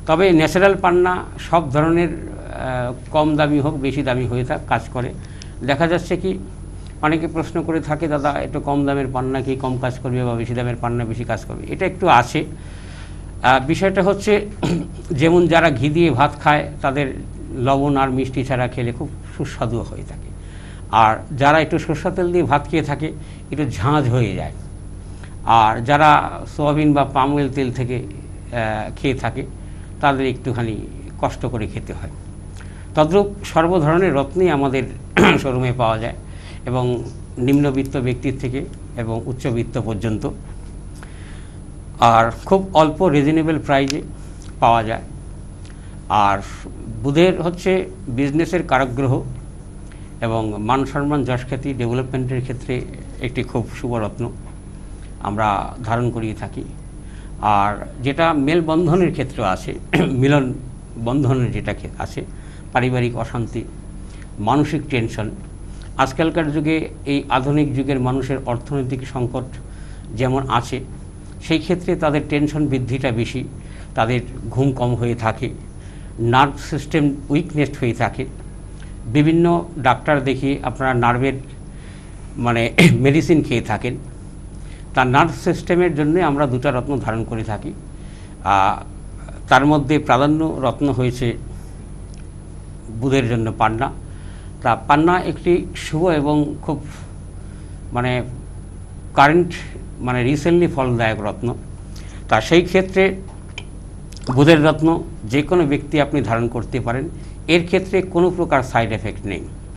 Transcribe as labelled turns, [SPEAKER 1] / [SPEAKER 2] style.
[SPEAKER 1] তবে ন্যাচারাল পান্না সব ধরনের কম দামি হোক বেশি দামি হয়ে কাজ করে। দেখা যাচ্ছে কি অনেকে প্রশ্ন করে থাকে, দাদা একটু কম দামের পান্না কি কম কাজ করবে বা বেশি দামের পান্না বেশি কাজ করবে? এটা একটু আছে। বিষয়টা হচ্ছে যেমন যারা ঘি দিয়ে ভাত খায় তাদের লবণ আর মিষ্টি ছাড়া খেলে খুব সুস্বাদু হয়ে থাকে, আর যারা একটু সরষের তেল দিয়ে ভাত খেয়ে থাকে একটু ঝাঁঝ হয়ে যায়, আর যারা সোয়াবিন বা পাম অয়েল তেল থেকে খেয়ে থাকে তাদের একটুখানি কষ্ট করে খেতে হয়। তদ্রূপ সর্ব ধরনের রত্নই আমাদের শোরুমে পাওয়া যায়, এবং নিম্নবিত্ত ব্যক্তির থেকে এবং উচ্চবিত্ত পর্যন্ত, আর খুব অল্প রিজনেবল প্রাইজে পাওয়া যায়। আর বুধের হচ্ছে বিজনেসের কারকগ্রহ এবং মান সম্মান যশখ্যাতি ডেভেলপমেন্টের ক্ষেত্রে একটি খুব শুভরত্ন আমরা ধারণ করিয়ে থাকি। আর যেটা মেলবন্ধনের ক্ষেত্রে আছে, মিলন বন্ধনের যেটা আছে, পারিবারিক অশান্তি, মানসিক টেনশন, আজকালকার যুগে এই আধুনিক যুগের মানুষের অর্থনৈতিক সংকট যেমন আছে, সেই ক্ষেত্রে তাদের টেনশন বৃদ্ধিটা বেশি, তাদের ঘুম কম হয়ে থাকে, নার্ভ সিস্টেম উইকনেস হয়ে থাকে। বিভিন্ন ডাক্তার দেখিয়ে আপনারা নার্ভের মেডিসিন খেয়ে থাকেন, তার নার্ভ সিস্টেমের জন্য আমরা দুটা রত্ন ধারণ করে থাকি। তার মধ্যে প্রাধান্য রত্ন হয়েছে বুধের জন্য পান্না। তা পান্না একটি শুভ এবং খুব কারেন্ট রিসেন্টলি ফলদায়ক রত্ন। তা সেই ক্ষেত্রে বুধের রত্ন যে কোনো ব্যক্তি আপনি ধারণ করতে পারেন, এর ক্ষেত্রে কোনো প্রকার সাইড এফেক্ট নেই।